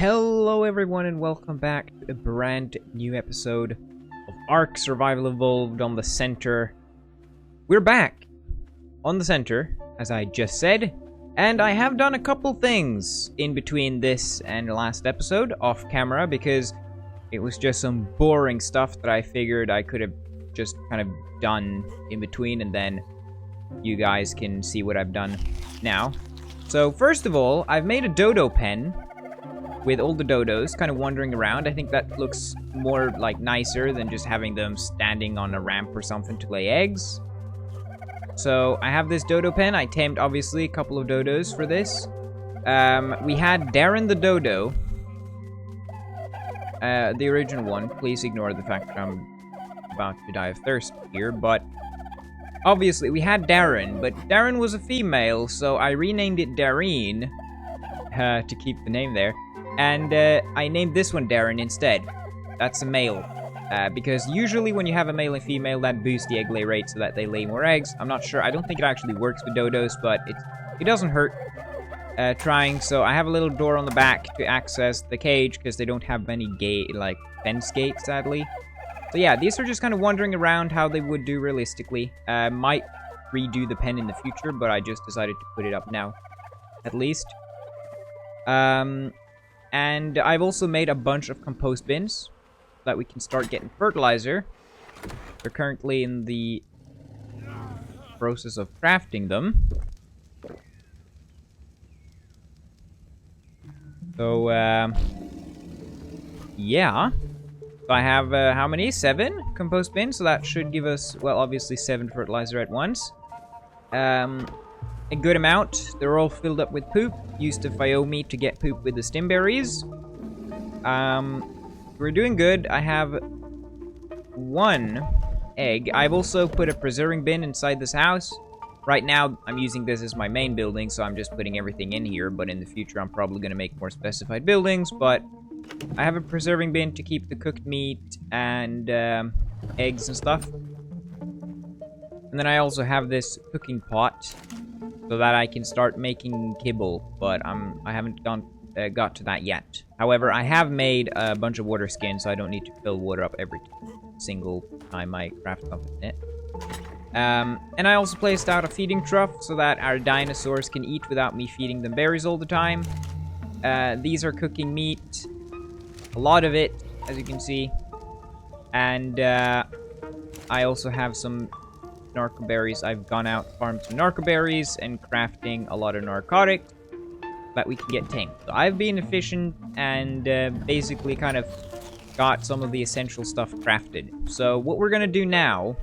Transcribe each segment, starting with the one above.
Hello everyone and welcome back to a brand new episode of Ark Survival Evolved on the Center. We're back on the Center, as I just said, and I have done a couple things in between this and the last episode off camera because it was just some boring stuff that I figured I could have just kind of done in between, and then you guys can see what I've done now. So first of all, I've made a Dodo Pen with all the dodos kind of wandering around. I think that looks more like nicer than just having them standing on a ramp or something to lay eggs. So I have this Dodo Pen. I tamed obviously a couple of dodos for this. We had Darren the Dodo, the original one. Please ignore the fact that I'm about to die of thirst here, but obviously we had Darren, but Darren was a female, so I renamed it Darreen to keep the name there. And I named this one Darren instead. That's a male. Because usually when you have a male and female, that boosts the egg lay rate so that they lay more eggs. I'm not sure. I don't think it actually works with dodos, but it doesn't hurt trying. So I have a little door on the back to access the cage because they don't have many fence gates, sadly. So yeah, these are just kind of wandering around how they would do realistically. Might redo the pen in the future, but I just decided to put it up now, at least. And I've also made a bunch of compost bins so that we can start getting fertilizer. We're currently in the process of crafting them. So, yeah. So I have, how many? 7 compost bins, so that should give us, well, obviously 7 fertilizer at once. A good amount. They're all filled up with poop. Used to Fiomi to get poop with the stimberries. We're doing good. I have 1 egg. I've also put a preserving bin inside this house. Right now, I'm using this as my main building, so I'm just putting everything in here. But in the future, I'm probably going to make more specified buildings. But I have a preserving bin to keep the cooked meat and eggs and stuff. And then I also have this cooking pot so that I can start making kibble, but I haven't got to that yet. However, I have made a bunch of water skins, so I don't need to fill water up every single time I craft something in it. And I also placed out a feeding trough so that our dinosaurs can eat without me feeding them berries all the time. These are cooking meat, a lot of it, as you can see. And I also have some narcoberries. I've gone out, farmed some narcoberries, and crafting a lot of narcotic that we can get tamed. So I've been efficient and basically kind of got some of the essential stuff crafted. So what we're gonna do now,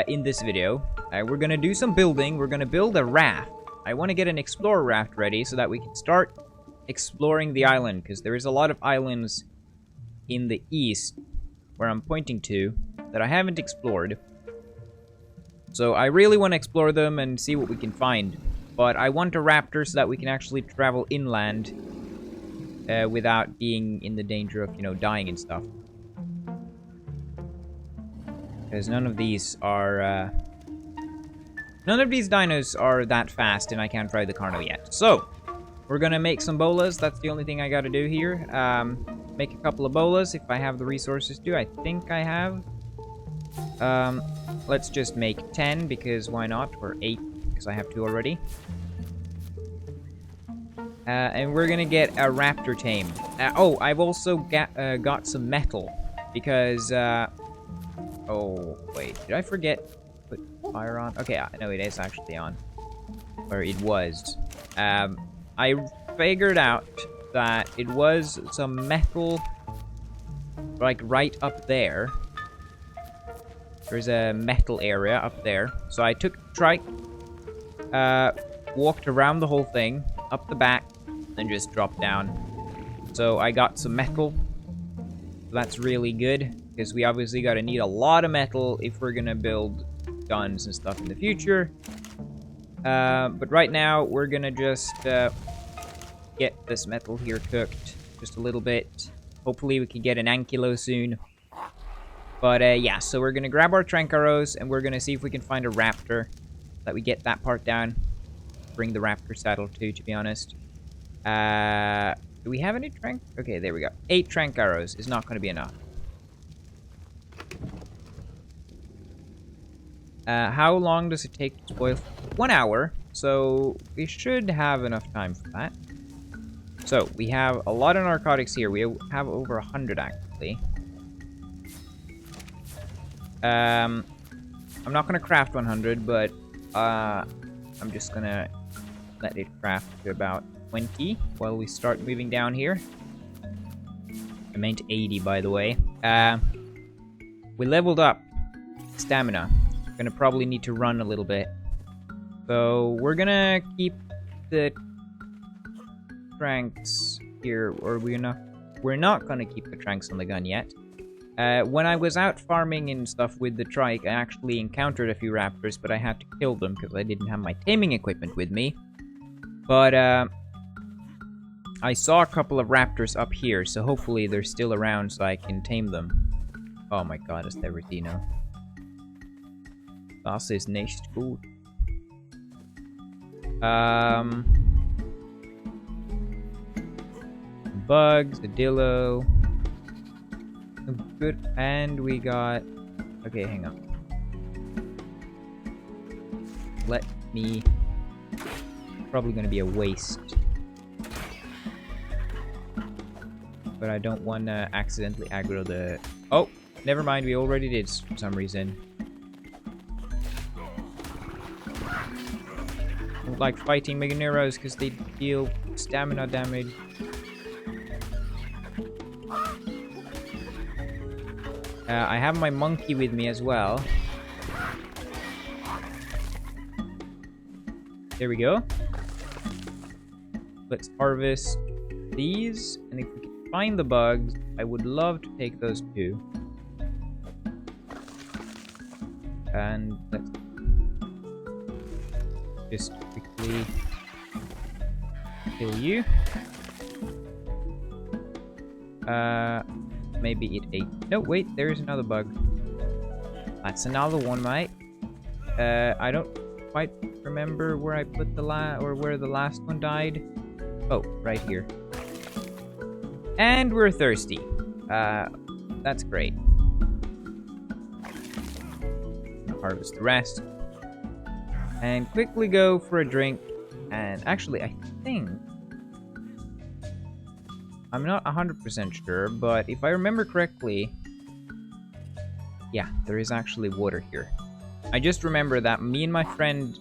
in this video, we're gonna do some building. We're gonna build a raft. I want to get an explorer raft ready so that we can start exploring the island, because there is a lot of islands in the east where I'm pointing to that I haven't explored. So I really want to explore them and see what we can find. But I want a raptor so that we can actually travel inland without being in the danger of, dying and stuff. Because none of these dinos are that fast, and I can't ride the Carno yet. So, we're gonna make some bolas. That's the only thing I gotta do here. Make a couple of bolas if I have the resources to. I think I have. Let's just make 10, because why not? Or 8, because I have 2 already. And we're gonna get a raptor tame. Oh, I've also got some metal, because, oh, wait, did I forget to put fire on? Okay, no, it is actually on. Or it was. I figured out that it was some metal, like, right up there. There's a metal area up there. So I took the trike, walked around the whole thing, up the back, and just dropped down. So I got some metal. That's really good, because we obviously gotta need a lot of metal if we're gonna build guns and stuff in the future. But right now, we're gonna just get this metal here cooked just a little bit. Hopefully we can get an ankylo soon. But yeah, so we're gonna grab our Tranq Arrows, and we're gonna see if we can find a raptor, that we get that part down. Bring the raptor saddle too, to be honest. Do we have any Tranq? Okay, there we go. 8 Tranq Arrows is not going to be enough. How long does it take to spoil? 1 hour, so we should have enough time for that. So, we have a lot of narcotics here. We have over 100, actually. I'm not going to craft 100, but I'm just going to let it craft to about 20 while we start moving down here. I meant 80, by the way. We leveled up stamina. Gonna probably need to run a little bit. So we're gonna keep the Tranqs here, or we're not gonna keep the Tranqs on the gun yet. When I was out farming and stuff with the trike, I actually encountered a few raptors, but I had to kill them because I didn't have my taming equipment with me. But I saw a couple of raptors up here, so hopefully they're still around so I can tame them. Oh my god, ist der Retino. Das ist nicht gut. Bugs, a dillo. Good, and we got... Okay, hang on. Let me... Probably gonna be a waste. But I don't want to accidentally aggro the... Oh! Never mind, we already did for some reason. Don't like fighting Mega Neuros because they deal stamina damage. I have my monkey with me as well. There we go. Let's harvest these, and if we can find the bugs, I would love to take those too. And let's just quickly kill you. Maybe it ate. No, wait, there's another bug. That's another one, mate. I don't quite remember where I put the where the last one died. Oh, right here. And we're thirsty. That's great. Harvest the rest. And quickly go for a drink. And actually, I think... I'm not 100% sure, but if I remember correctly... Yeah, there is actually water here. I just remember that me and my friend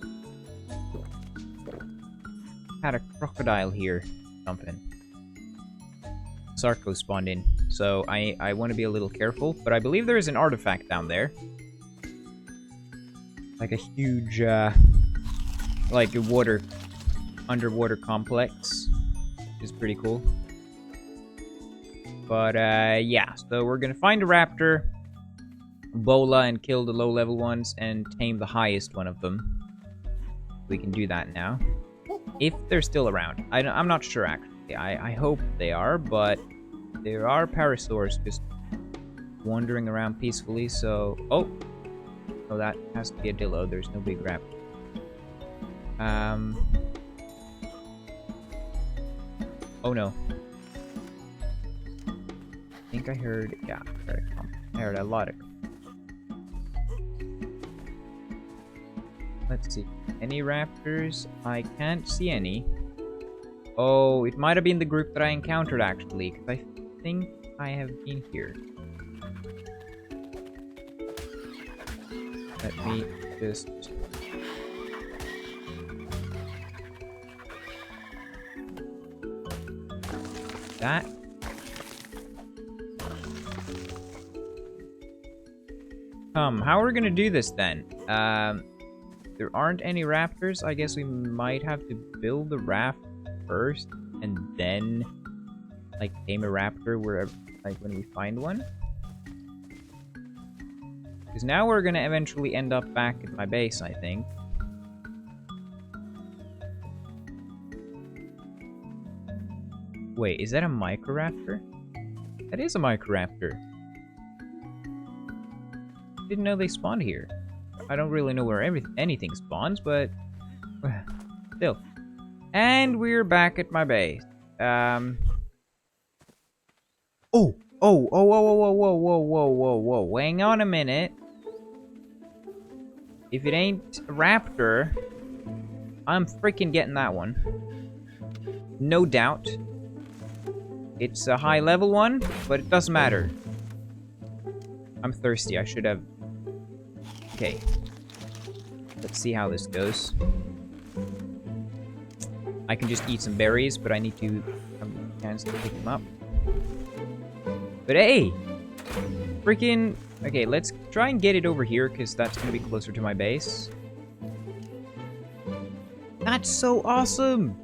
had a crocodile here. Something. Sarco spawned in. So I want to be a little careful. But I believe there is an artifact down there. Like a huge, like a underwater complex. Which is pretty cool. But, yeah. So we're gonna find a raptor, bola, and kill the low-level ones, and tame the highest one of them. We can do that now. If they're still around. I'm not sure, actually. I hope they are, but there are parasaurs just wandering around peacefully, so... Oh! Oh, that has to be a dillo. There's no big raptor. Oh, no. I think I heard... Yeah, I heard a lot of... Let's see. Any raptors? I can't see any. Oh, it might have been the group that I encountered, actually, because I think I have been here. Let me just... That. How are we gonna do this then? There aren't any raptors. I guess we might have to build the raft first, and then, like, tame a raptor wherever, like, when we find one. Because now we're gonna eventually end up back at my base, I think. Wait, is that a microraptor? That is a microraptor. Didn't know they spawned here. I don't really know where anything spawns, but still. And we're back at my base. Oh! Oh! Oh! Whoa! Whoa! Whoa! Whoa! Whoa! Whoa! Whoa! Hang on a minute. If it ain't a raptor, I'm freaking getting that one. No doubt. It's a high level one, but it doesn't matter. I'm thirsty. I should have... Okay. Let's see how this goes. I can just eat some berries, but I need to have the chance to pick them up. But hey! Freaking... Okay, let's try and get it over here, because that's going to be closer to my base. That's so awesome!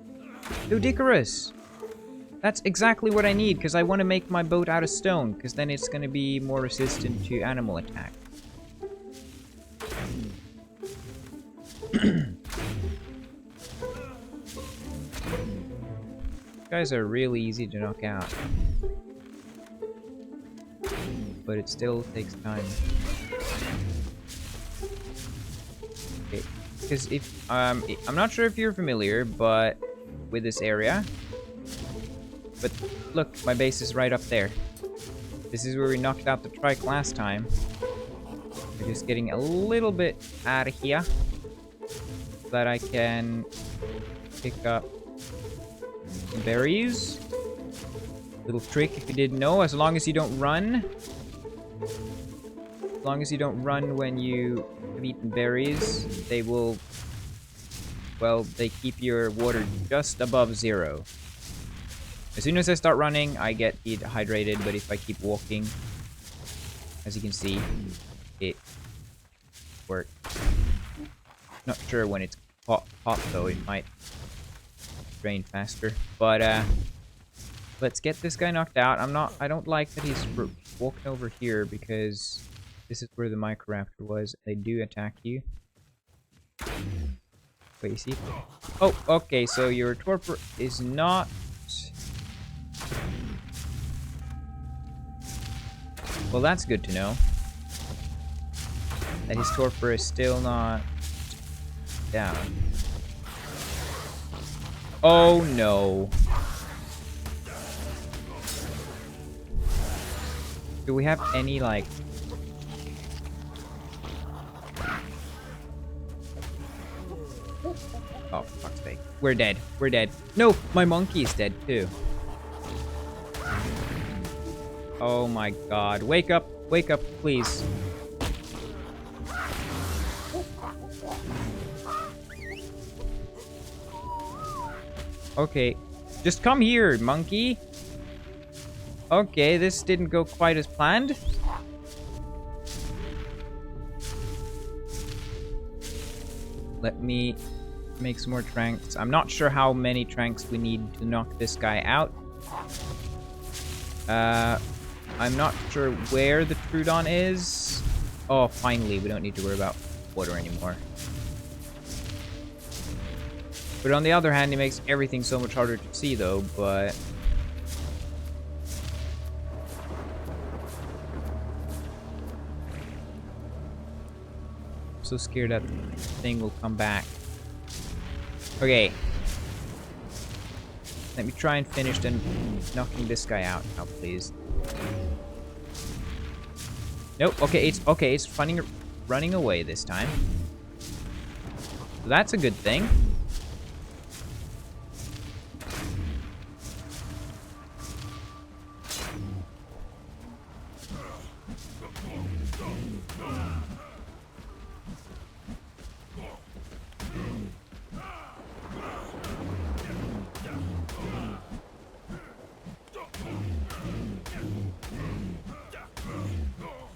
Doedicurus! That's exactly what I need, because I want to make my boat out of stone, because then it's going to be more resistant to animal attack. These guys are really easy to knock out. But it still takes time. Okay, because if I'm not sure if you're familiar, but with this area. But look, my base is right up there. This is where we knocked out the trike last time. We're just getting a little bit out of here, so that I can pick up some berries. Little trick if you didn't know, as long as you don't run. As long as you don't run when you have eaten berries, they will, well, they keep your water just above 0. As soon as I start running, I get dehydrated, but if I keep walking, as you can see, it works. Not sure when it's hot though, it might drain faster. But, let's get this guy knocked out. I don't like that he's walking over here, because this is where the Microraptor was. They do attack you. Wait, you see? Oh, okay, so your torpor is not... Well, that's good to know. That his torpor is still not down. Oh, no. Do we have any, like... Oh, fuck's sake. We're dead. We're dead. No! My monkey is dead, too. Oh my god. Wake up! Wake up, please. Okay. Just come here, monkey. Okay, this didn't go quite as planned. Let me make some more tranks. I'm not sure how many tranks we need to knock this guy out. I'm not sure where the Troudon is. Oh, finally, we don't need to worry about water anymore. But on the other hand, it makes everything so much harder to see, though, but... I'm so scared that thing will come back. Okay. Let me try and finish then knocking this guy out now, please. Nope, okay, it's running away this time. So that's a good thing.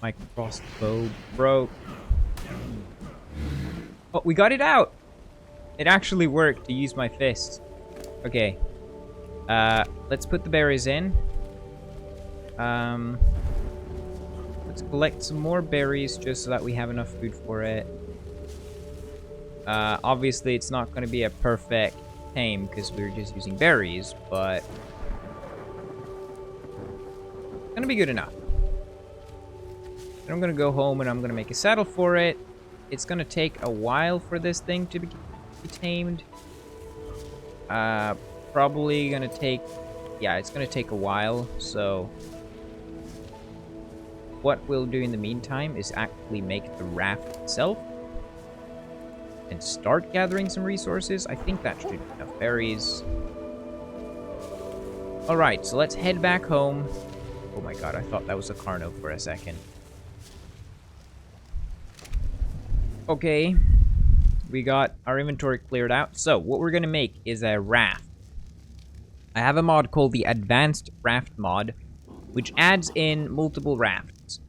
My crossbow broke. Oh, we got it out! It actually worked to use my fist. Okay. Let's put the berries in. Let's collect some more berries just so that we have enough food for it. Obviously, it's not going to be a perfect tame because we're just using berries, but... it's going to be good enough. I'm gonna go home and I'm gonna make a saddle for it. It's gonna take a while for this thing to be tamed. Probably gonna take... yeah, it's gonna take a while, so... what we'll do in the meantime is actually make the raft itself. And start gathering some resources. I think that should be enough berries. Alright, so let's head back home. Oh my god, I thought that was a Carno for a second. Okay. We got our inventory cleared out. So, what we're gonna make is a raft. I have a mod called the Advanced Raft Mod, which adds in multiple rafts.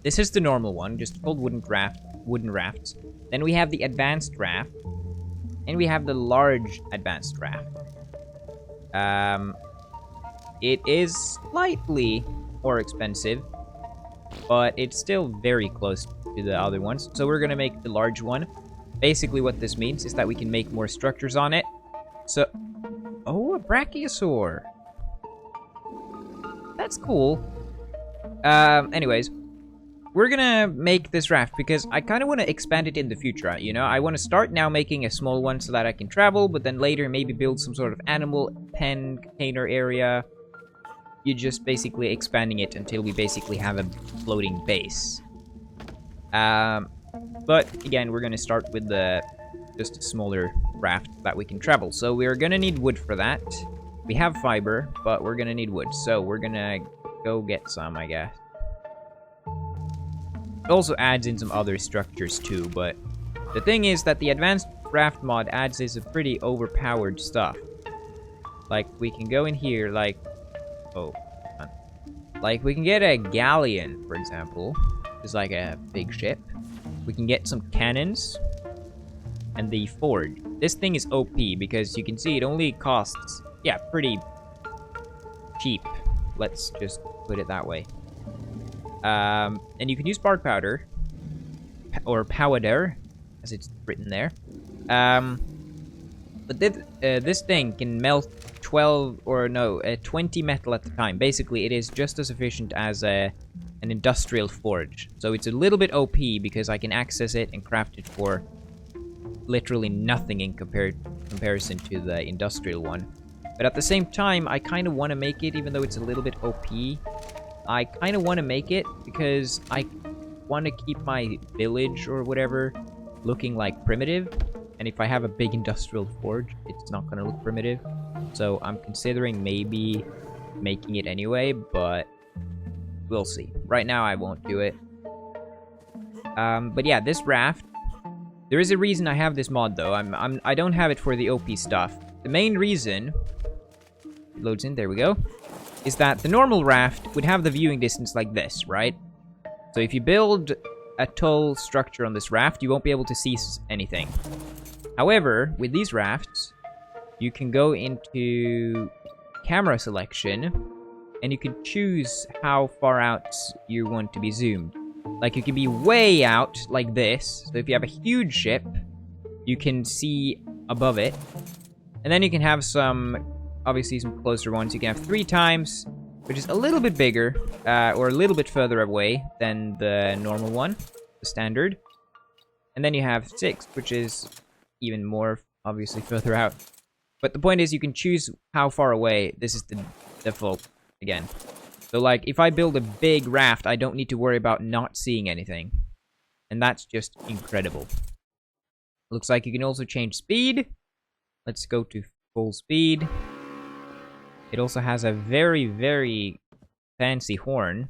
This is the normal one, just called wooden rafts. Then we have the Advanced Raft, and we have the Large Advanced Raft. It is slightly more expensive, but it's still very close to the other ones. So we're gonna make the large one. Basically what this means is that we can make more structures on it. So, oh, a brachiosaur. That's cool. Anyways, we're gonna make this raft because I kind of want to expand it in the future, you know? I want to start now making a small one so that I can travel, but then later maybe build some sort of animal pen container area. You're just basically expanding it until we basically have a floating base. But again, we're gonna start with just a smaller raft that we can travel. So we're gonna need wood for that. We have fiber, but we're gonna need wood. So we're gonna go get some, I guess. It also adds in some other structures too, but the thing is that the Advanced Raft Mod adds in some pretty overpowered stuff. Like, we can go in here, like... Oh. Like, we can get a galleon, for example. It's like a big ship. We can get some cannons. And the forge. This thing is OP because you can see it only costs... Yeah, pretty cheap. Let's just put it that way. And you can use spark powder. Or powder, as it's written there. But this thing can melt 20 metal at a time. Basically, it is just as efficient as an industrial forge. So it's a little bit OP because I can access it and craft it for literally nothing in comparison to the industrial one. But at the same time, I kind of want to make it, even though it's a little bit OP, I kind of want to make it because I want to keep my village or whatever looking like primitive. And if I have a big industrial forge, it's not going to look primitive. So I'm considering maybe making it anyway, but we'll see. Right now, I won't do it. But yeah, this raft, there is a reason I have this mod though. I don't have it for the OP stuff. The main reason, it loads in, there we go, is that the normal raft would have the viewing distance like this, right? So if you build a tall structure on this raft, you won't be able to see anything. However, with these rafts, you can go into camera selection, and you can choose how far out you want to be zoomed. Like, you can be way out, like this. So if you have a huge ship, you can see above it. And then you can have some, obviously some closer ones. You can have 3 times, which is a little bit bigger, or a little bit further away than the normal one, the standard. And then you have 6, which is even more, obviously, further out. But the point is, you can choose how far away. This is the default, again. So, like, if I build a big raft, I don't need to worry about not seeing anything. And that's just incredible. Looks like you can also change speed. Let's go to full speed. It also has a very, very fancy horn.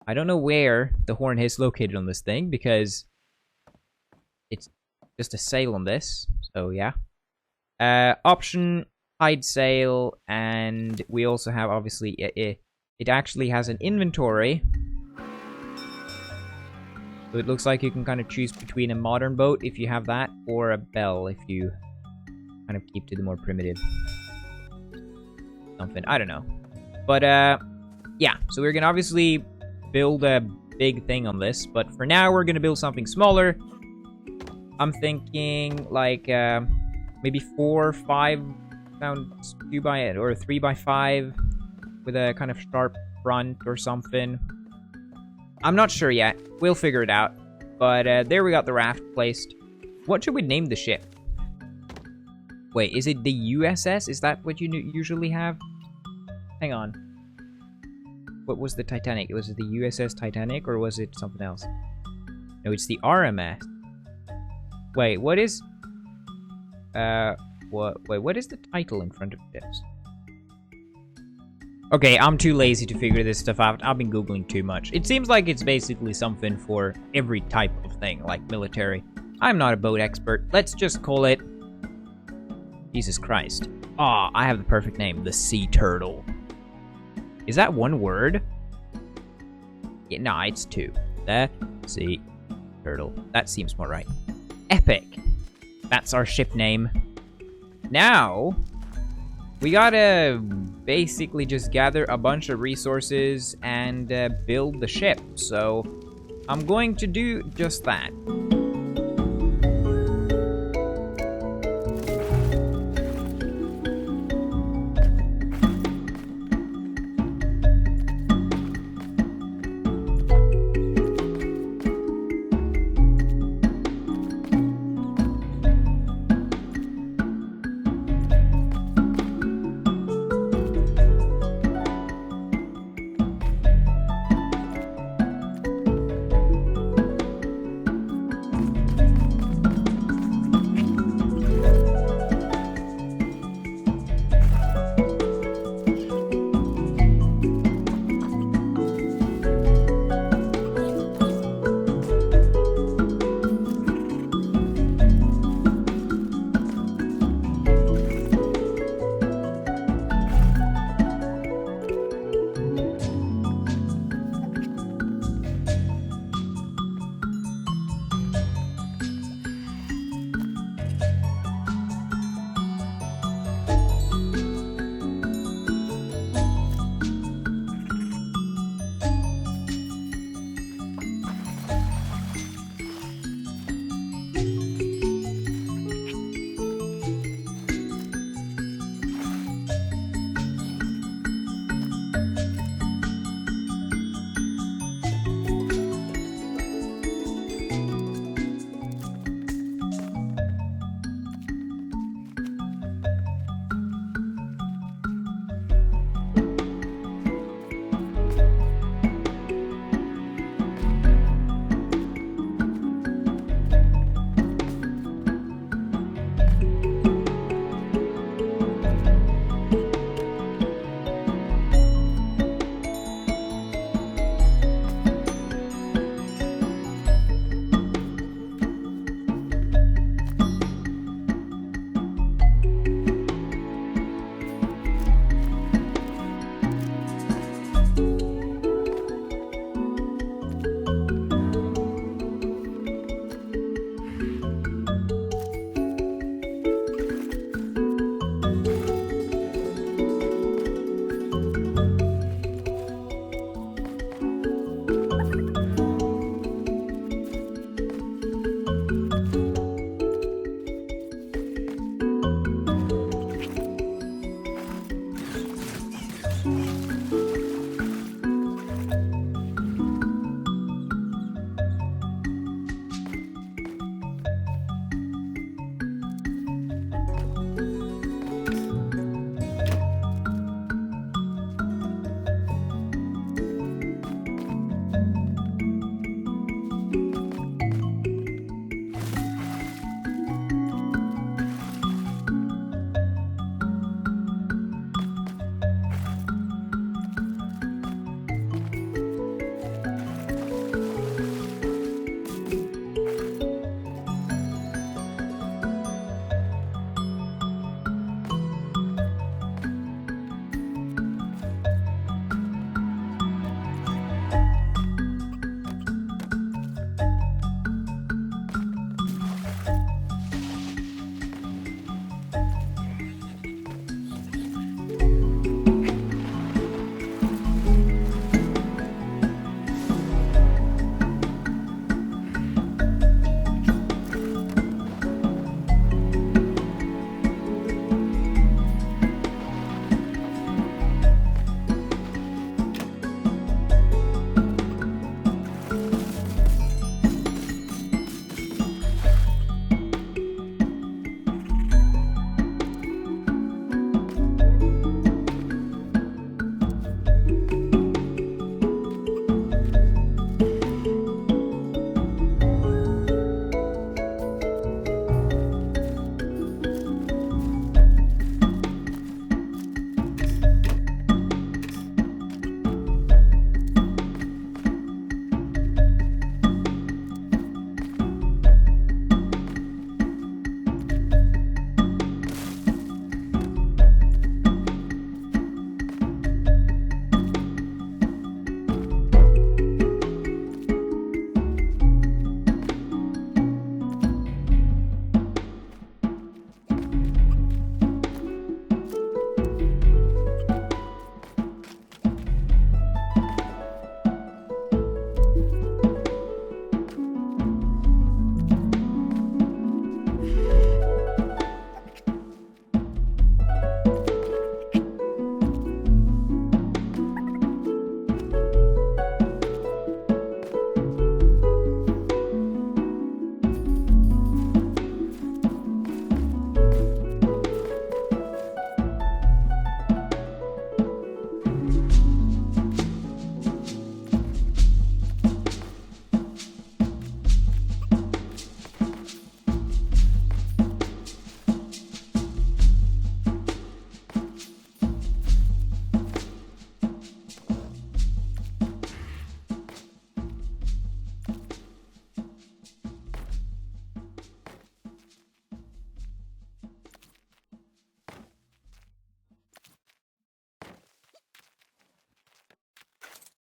I don't know where the horn is located on this thing, because it's just a sail on this. So, yeah. Option, hide sail, and we also have, obviously, it actually has an inventory. So it looks like you can kind of choose between a modern boat, if you have that, or a bell, if you kind of keep to the more primitive something. I don't know. But, yeah. So we're going to obviously build a big thing on this, but for now, we're going to build something smaller. I'm thinking, like, maybe 4 or 5 pounds 2 by it, or 3 by 5 with a kind of sharp front or something. I'm not sure yet. We'll figure it out. But there we got the raft placed. What should we name the ship? Wait, is it the USS? Is that what you usually have? Hang on. What was the Titanic? Was it the USS Titanic or was it something else? No, it's the RMS. Wait, what is... what is the title in front of this? Okay, I'm too lazy to figure this stuff out. I've been Googling too much. It seems like it's basically something for every type of thing, like military. I'm not a boat expert. Let's just call it... Jesus Christ. Ah, I have the perfect name. The Sea Turtle. Is that one word? Yeah, nah, it's two. The Sea Turtle. That seems more right. Epic. That's our ship name. Now, we gotta basically just gather a bunch of resources and build the ship. So, I'm going to do just that.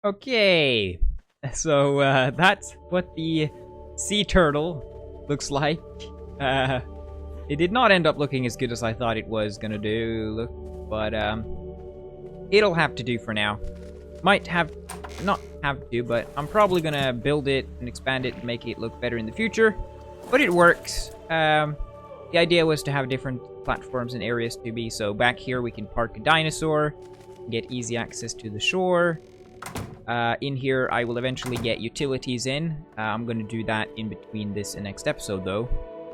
Okay, so that's what the sea turtle looks like. It did not end up looking as good as I thought it was gonna do, but it'll have to do for now. Might have, not have to, but I'm probably gonna build it and expand it and make it look better in the future. But it works. The idea was to have different platforms and areas to be, so back here we can park a dinosaur, get easy access to the shore. In here, I will eventually get utilities in. I'm going to do that in between this and next episode, though,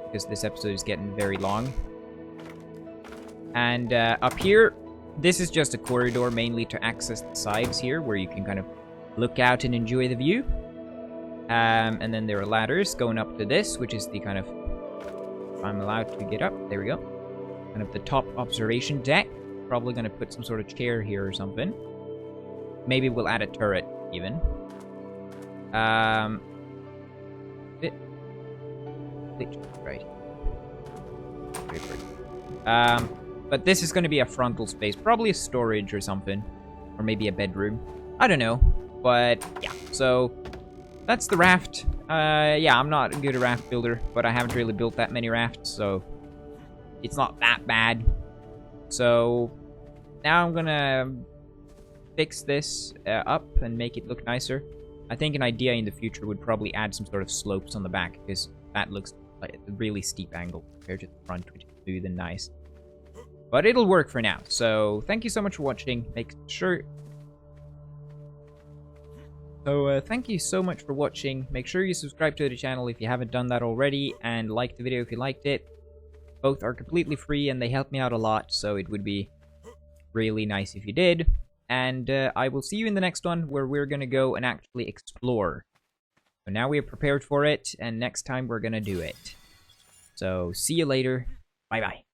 because this episode is getting very long. And up here, this is just a corridor mainly to access the sides here, where you can kind of look out and enjoy the view. And then there are ladders going up to this, which is the kind of, if I'm allowed to get up, there we go. Kind of the top observation deck. Probably going to put some sort of chair here or something. Maybe we'll add a turret, even. Right. But this is going to be a frontal space. Probably a storage or something. Or maybe a bedroom. I don't know. But, yeah. So, that's the raft. Yeah, I'm not a good raft builder. But I haven't really built that many rafts, so it's not that bad. So, now I'm going to fix this up and make it look nicer. I think an idea in the future would probably add some sort of slopes on the back, because that looks like a really steep angle compared to the front, which is smooth and nice. But it'll work for now. So thank you so much for watching. Thank you so much for watching. Make sure you subscribe to the channel if you haven't done that already, and like the video if you liked it. Both are completely free and they help me out a lot, so it would be really nice if you did. And I will see you in the next one, where we're going to go and actually explore. So now we are prepared for it, and next time we're going to do it. So see you later. Bye-bye.